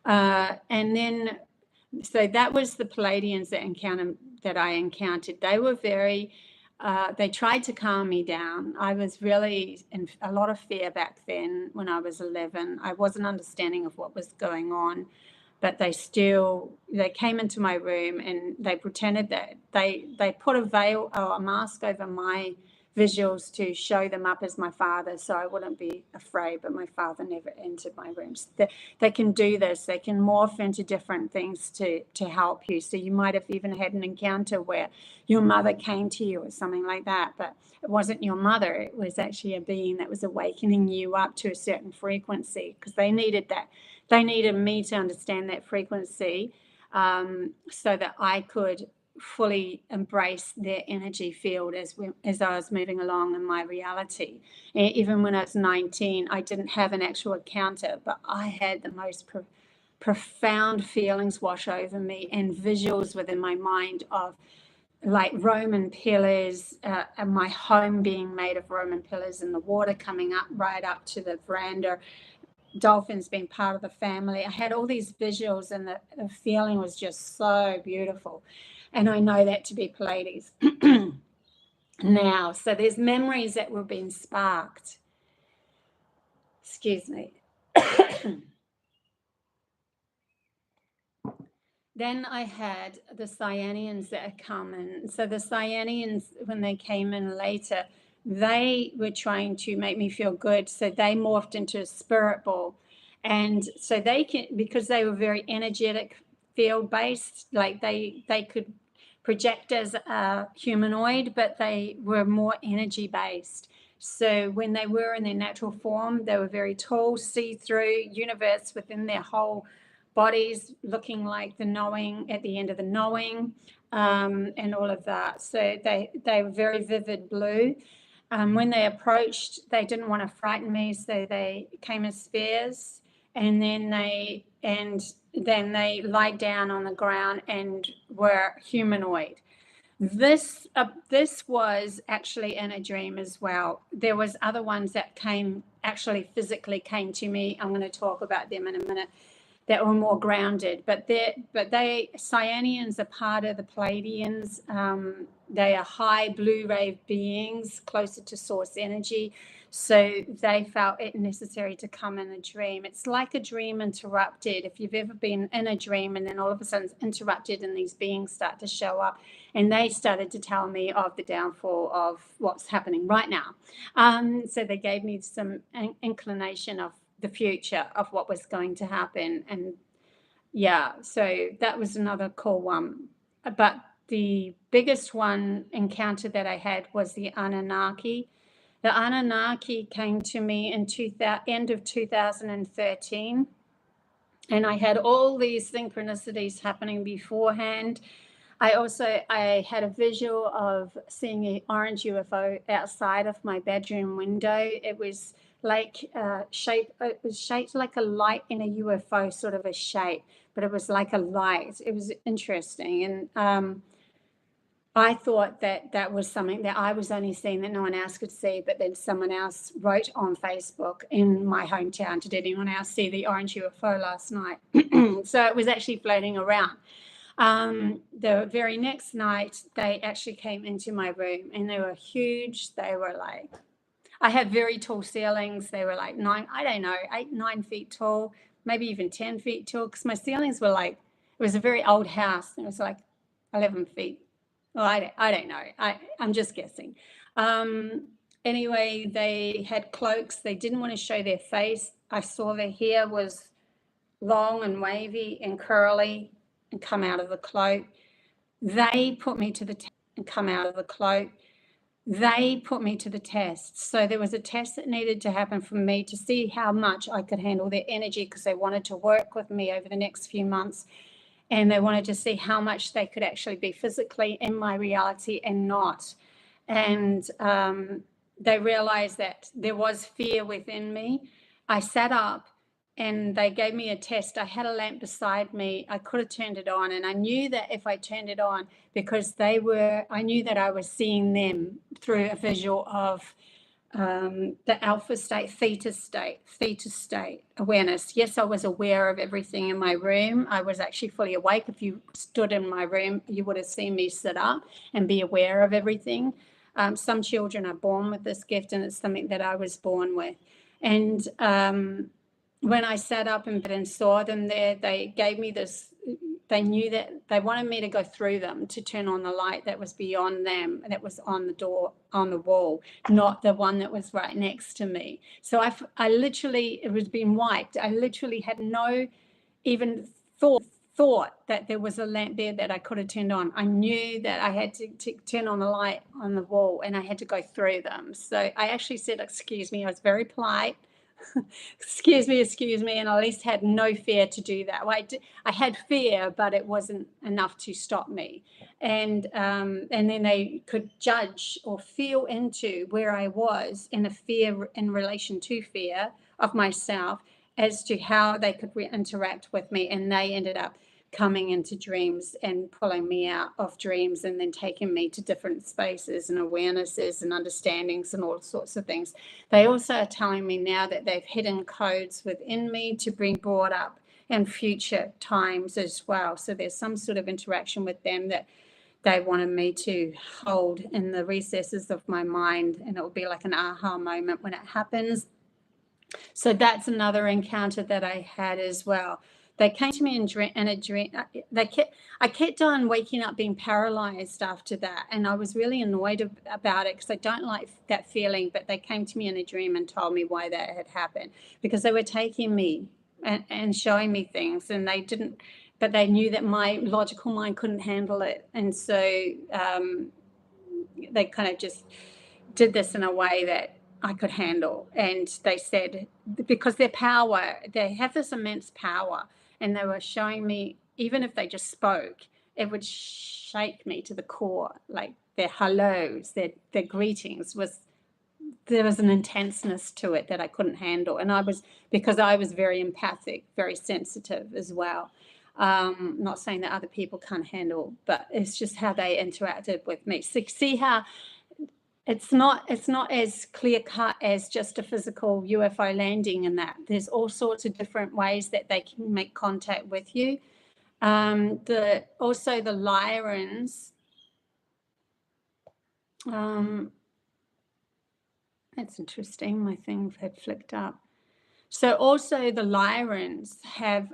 And then, so that was the Pleiadians that I encountered. They were very, they tried to calm me down. I was really in a lot of fear back then when I was 11. I wasn't understanding of what was going on. But they came into my room and they pretended that they put a veil or a mask over my visuals to show them up as my father, so I wouldn't be afraid. But my father never entered my rooms. They can do this. They can morph into different things to help you. So you might have even had an encounter where your mother came to you or something like that, but it wasn't your mother. It was actually a being that was awakening you up to a certain frequency, because they needed that. They needed me to understand that frequency, so that I could fully embrace their energy field as I was moving along in my reality. And even when I was 19, I didn't have an actual encounter, but I had the most profound feelings wash over me and visuals within my mind of like Roman pillars, and my home being made of Roman pillars, and the water coming up right up to the veranda, dolphins being part of the family. I had all these visuals, and the feeling was just so beautiful. And I know that to be Pleiades now. So there's memories that were being sparked. Excuse me. then I had the Cyanians that had come in. So the Cyanians, when they came in later, they were trying to make me feel good. So they morphed into a spirit ball. And so they can, because they were very energetic, field based, like they could project as a humanoid, but they were more energy based. So when they were in their natural form, they were very tall, see-through universe within their whole bodies, looking like the knowing at the end of the knowing, and all of that. So they were very vivid blue. When they approached, they didn't want to frighten me, so they came as spheres, and then they lied down on the ground and were humanoid. This was actually in a dream as well. There was other ones that actually physically came to me. I'm going to talk about them in a minute, that were more grounded. But Cyanians are part of the Pleiadians. They are high blue ray beings, closer to source energy. So they felt it necessary to come in a dream. It's like a dream interrupted. If you've ever been in a dream and then all of a sudden it's interrupted and these beings start to show up, and they started to tell me of the downfall of what's happening right now. So they gave me some inclination of the future of what was going to happen. And yeah, so that was another cool one. But the biggest one encounter that I had was the Anunnaki. The Anunnaki came to me in end of 2013, and I had all these synchronicities happening beforehand. I had a visual of seeing an orange UFO outside of my bedroom window. It was like it was shaped like a light in a UFO sort of a shape, but it was like a light. It was interesting. And I thought that was something that I was only seeing that no one else could see, but then someone else wrote on Facebook in my hometown, did anyone else see the orange UFO last night? So it was actually floating around. The very next night, they actually came into my room, and they were huge. They were like, I had very tall ceilings. They were like 8, 9 feet tall, maybe even 10 feet tall, because my ceilings were like, it was a very old house. And it was like 11 feet. Well, I don't know. I'm just guessing. Anyway, they had cloaks. They didn't want to show their face. I saw their hair was long and wavy and curly and come out of the cloak. They put me to the test and come out of the cloak. They put me to the test. So there was a test that needed to happen for me to see how much I could handle their energy, because they wanted to work with me over the next few months. And they wanted to see how much they could actually be physically in my reality and not. And they realized that there was fear within me. I sat up and they gave me a test. I had a lamp beside me. I could have turned it on. And I knew that if I turned it on, because I knew that I was seeing them through a visual of the alpha state, theta state awareness. Yes, I was aware of everything in my room. I was actually fully awake. If you stood in my room, you would have seen me sit up and be aware of everything. Some children are born with this gift, and it's something that I was born with. And when I sat up and saw them there, they gave me this. They knew that they wanted me to go through them to turn on the light that was beyond them, that was on the door, on the wall, not the one that was right next to me. So I literally, it was being wiped. I literally had no even thought that there was a lamp there that I could have turned on. I knew that I had to turn on the light on the wall, and I had to go through them. So I actually said, excuse me. I was very polite. excuse me, and I at least had no fear to do that. Well, I had fear, but it wasn't enough to stop me. And then they could judge or feel into where I was in a fear, in relation to fear of myself, as to how they could interact with me. And they ended up coming into dreams and pulling me out of dreams, and then taking me to different spaces and awarenesses and understandings and all sorts of things. They also are telling me now that they've hidden codes within me to bring brought up in future times as well. So there's some sort of interaction with them that they wanted me to hold in the recesses of my mind, and it will be like an aha moment when it happens. So that's another encounter that I had as well. They came to me in a dream. I kept on waking up being paralyzed after that, and I was really annoyed about it because I don't like that feeling. But they came to me in a dream and told me why that had happened, because they were taking me and showing me things, and they didn't. But they knew that my logical mind couldn't handle it, and so they kind of just did this in a way that I could handle. And they said, because their power, they have this immense power, and they were showing me, even if they just spoke, it would shake me to the core. Like their hellos, their greetings there was an intenseness to it that I couldn't handle. And because I was very empathic, very sensitive as well. Not saying that other people can't handle, but it's just how they interacted with me. So see how it's not as clear cut as just a physical UFO landing and that. There's all sorts of different ways that they can make contact with you. Also the Lyrians. That's interesting. My thing had flicked up. So also the Lyrians have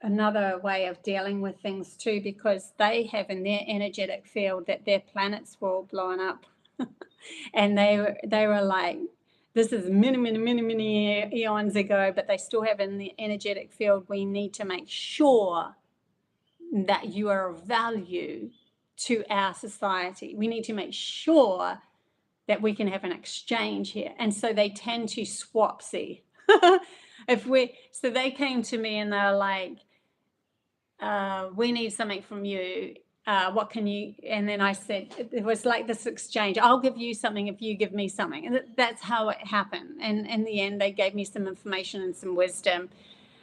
another way of dealing with things too, because they have in their energetic field that their planets were all blown up. And they were like, this is many eons ago, but they still have in the energetic field, we need to make sure that you are of value to our society. We need to make sure that we can have an exchange here. And so they tend to swap, see. So they came to me and they're like, we need something from you. What can you? And then I said, it was like this exchange. I'll give you something if you give me something. And that's how it happened. And in the end, they gave me some information and some wisdom.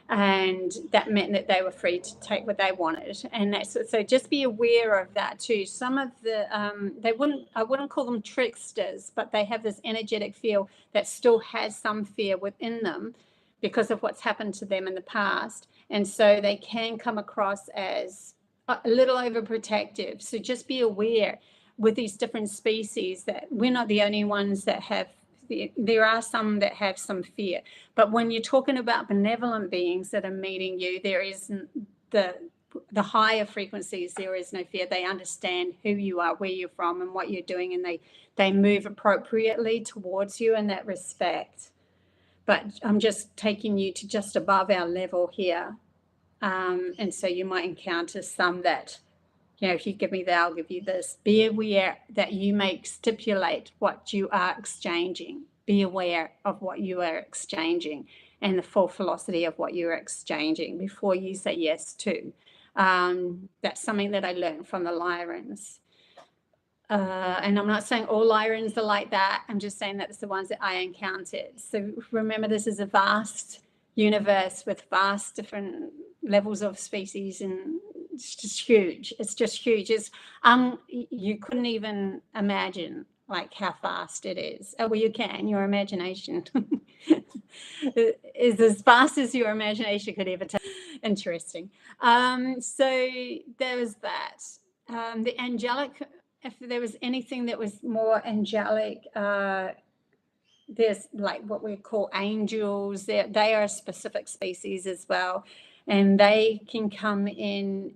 And that meant that they were free to take what they wanted. And that's so just be aware of that too. Some of the I wouldn't call them tricksters, but they have this energetic field that still has some fear within them because of what's happened to them in the past. And so they can come across as a little overprotective. So just be aware with these different species that we're not the only ones that have. There are some that have some fear, but when you're talking about benevolent beings that are meeting you, there isn't the higher frequencies. There is no fear. They understand who you are, where you're from, and what you're doing, and they move appropriately towards you in that respect. But I'm just taking you to just above our level here, and so you might encounter some that, you know, if you give me that, I'll give you this. Be aware that you may stipulate what you are exchanging. Be aware of what you are exchanging and the full velocity of what you're exchanging before you say yes to. That's something that I learned from the Lyrians. And I'm not saying all Lyrians are like that. I'm just saying that's the ones that I encountered. So remember, this is a vast universe with vast different levels of species, and it's just huge. It's just huge. You couldn't even imagine like how fast it is. Oh, well, you can. Your imagination is as fast as your imagination could ever take. Interesting. So there's that. The angelic. If there was anything that was more angelic, there's like what we call angels. They are a specific species as well, and they can come in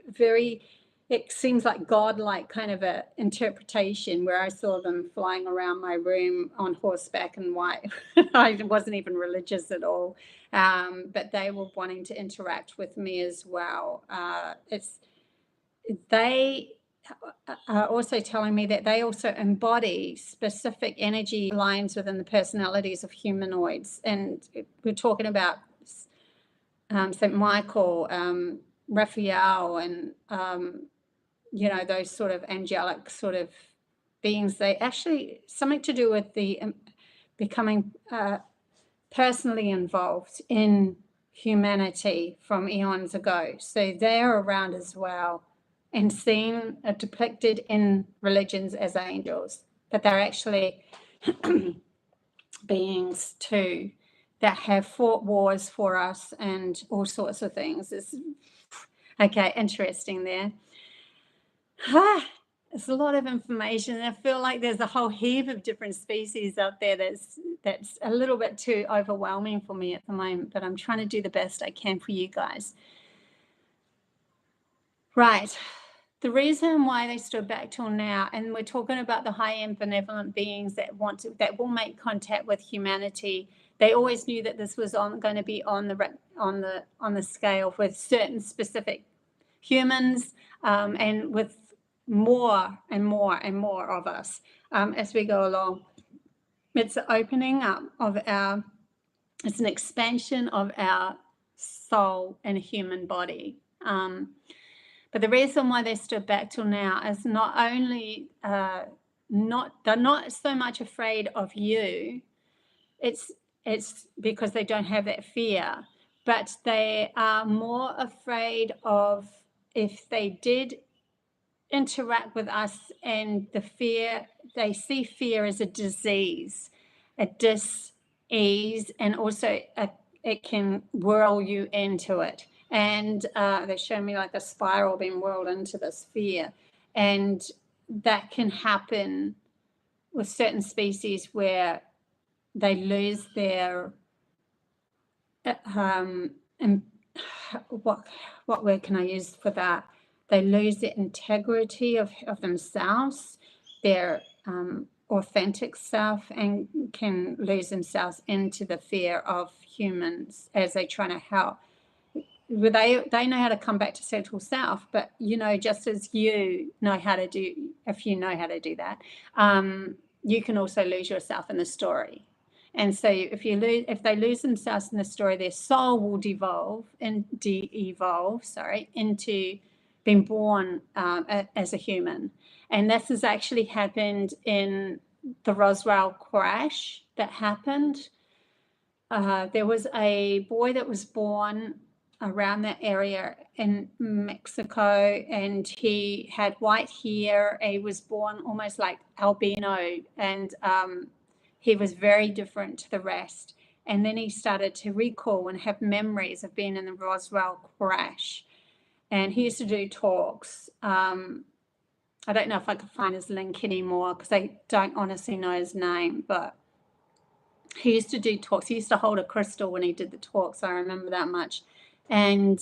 very, it seems like godlike kind of a interpretation, where I saw them flying around my room on horseback and white. I wasn't even religious at all, but they were wanting to interact with me as well. They are also telling me that they also embody specific energy lines within the personalities of humanoids. And we're talking about St. Michael, Raphael, and, you know, those sort of angelic sort of beings. They actually, something to do with the becoming personally involved in humanity from eons ago. So they're around as well, and seen depicted in religions as angels, but they're actually beings too that have fought wars for us and all sorts of things. Okay, interesting there. it's a lot of information. I feel like there's a whole heap of different species out there that's a little bit too overwhelming for me at the moment, but I'm trying to do the best I can for you guys. Right. The reason why they stood back till now, and we're talking about the high-end benevolent beings that will make contact with humanity. They always knew that this was going to be on the scale with certain specific humans, and with more and more and more of us as we go along. It's an opening up of it's an expansion of our soul and human body. But the reason why they stood back till now is not only they're not so much afraid of you. It's because they don't have that fear, but they are more afraid of if they did interact with us, and the fear, they see fear as a disease, a dis-ease, and also it can whirl you into it. And they show me like a spiral being whirled into this fear, and that can happen with certain species where they lose their and what word can I use for that? They lose the integrity of themselves, their authentic self, and can lose themselves into the fear of humans as they try to help. They know how to come back to central self, but just as you know how to do, if you know how to do that, you can also lose yourself in the story. And so if they lose themselves in the story, their soul will de-evolve into being born as a human. And this has actually happened in the Roswell crash that happened. There was a boy that was born around that area in Mexico, and he had white hair. He was born almost like albino, and he was very different to the rest. And then he started to recall and have memories of being in the Roswell crash. And he used to do talks. I don't know if I can find his link anymore because I don't honestly know his name, but he used to do talks. He used to hold a crystal when he did the talks. I remember that much. And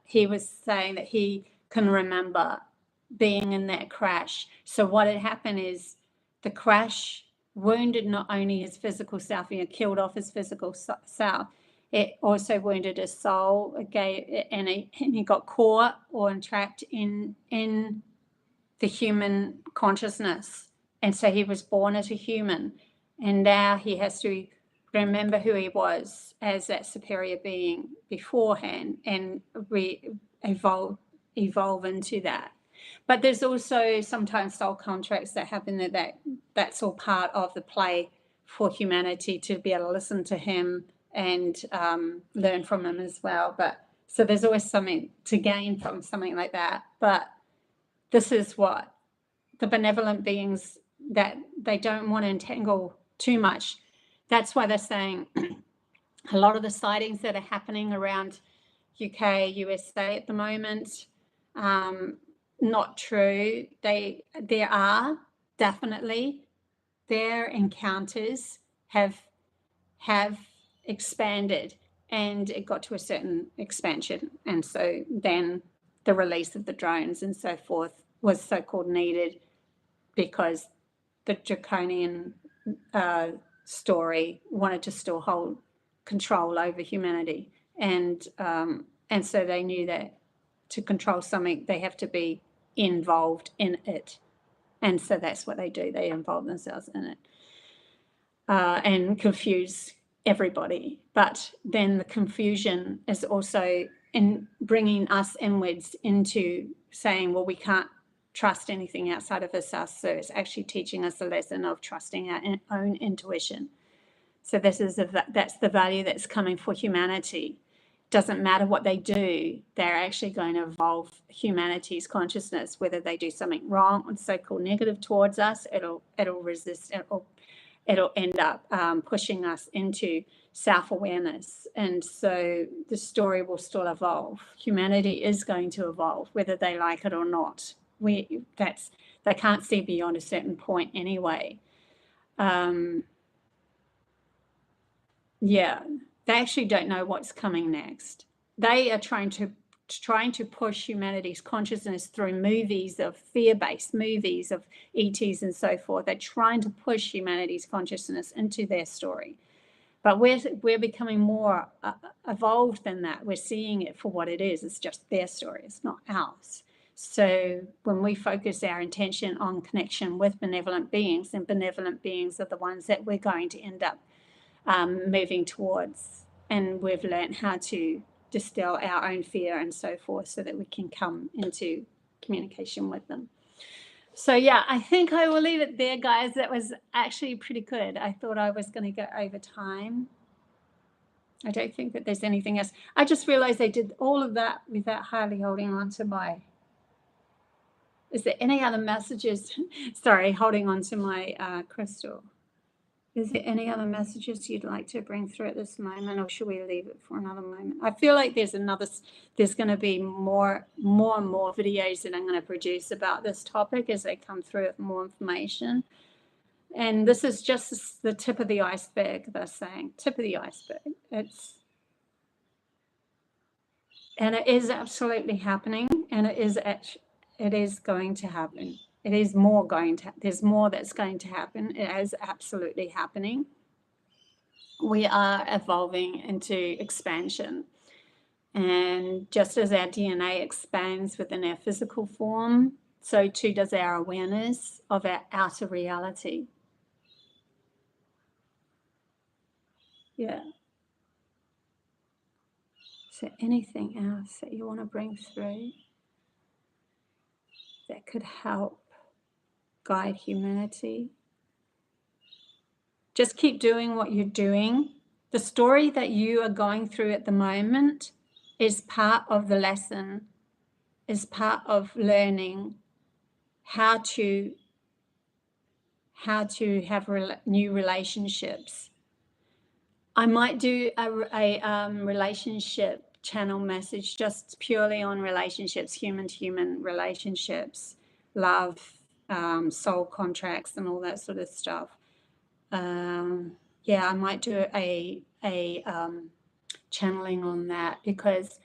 he was saying that he can remember being in that crash. So what had happened is the crash wounded not only his physical self, he had killed off his physical self, it also wounded his soul, and he got caught or entrapped in the human consciousness. And so he was born as a human, and now he has to remember who he was as that superior being beforehand and evolve into that. But there's also sometimes soul contracts that happen that's all part of the play for humanity, to be able to listen to him and learn from him as well. But so there's always something to gain from something like that. But this is what the benevolent beings, that they don't want to entangle too much. That's why they're saying a lot of the sightings that are happening around UK, USA at the moment, not true. There are definitely, their encounters have expanded, and it got to a certain expansion, and so then the release of the drones and so forth was so-called needed, because the draconian story wanted to still hold control over humanity, and so they knew that to control something they have to be involved in it, and so that's what they do. They involve themselves in it and confuse everybody. But then the confusion is also in bringing us inwards into saying, well, we can't trust anything outside of ourselves. So it's actually teaching us a lesson of trusting our own intuition. So that's the value that's coming for humanity. Doesn't matter what they do, they're actually going to evolve humanity's consciousness. Whether they do something wrong or so-called negative towards us, it'll resist, it'll end up pushing us into self-awareness. And so the story will still evolve. Humanity is going to evolve, whether they like it or not. they can't see beyond a certain point anyway. Yeah, they actually don't know what's coming next. They are trying to push humanity's consciousness through movies of fear-based movies of ETs and so forth. They're trying to push humanity's consciousness into their story. But we're becoming more evolved than that. We're seeing it for what it is. It's just their story. It's not ours. So when we focus our intention on connection with benevolent beings, then benevolent beings are the ones that we're going to end up moving towards. And we've learned how to distill our own fear and so forth so that we can come into communication with them. So yeah, I think I will leave it there, guys. That was actually pretty good. I thought I was going to go over time. I don't think that there's anything else. I just realized I did all of that without hardly holding on to my... Is there any other messages? Sorry, holding on to my crystal. Is there any other messages you'd like to bring through at this moment, or should we leave it for another moment? I feel like there's going to be more and more videos that I'm going to produce about this topic as they come through with more information. And this is just the tip of the iceberg, they're saying. Tip of the iceberg. And it is absolutely happening, and it is going to happen. It is more going to, there's more that's going to happen. It is absolutely happening. We are evolving into expansion. And just as our DNA expands within our physical form, so too does our awareness of our outer reality. Yeah. Is there anything else that you want to bring through that could help guide humanity? Just keep doing what you're doing. The story that you are going through at the moment is part of the lesson, is part of learning how to have new relationships. I might do a relationship channel message just purely on relationships, human-to-human relationships, love, soul contracts and all that sort of stuff. Yeah, I might do a channeling on that, because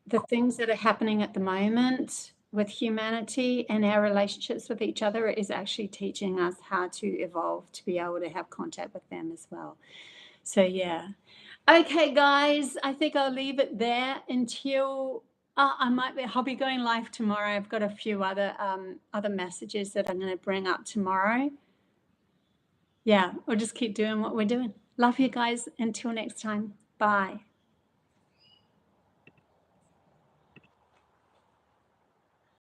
the things that are happening at the moment with humanity and our relationships with each other is actually teaching us how to evolve to be able to have contact with them as well. So yeah. Okay, guys, I think I'll leave it there until I'll be going live tomorrow. I've got a few other messages that I'm going to bring up tomorrow. Yeah, we'll just keep doing what we're doing. Love you guys. Until next time. Bye.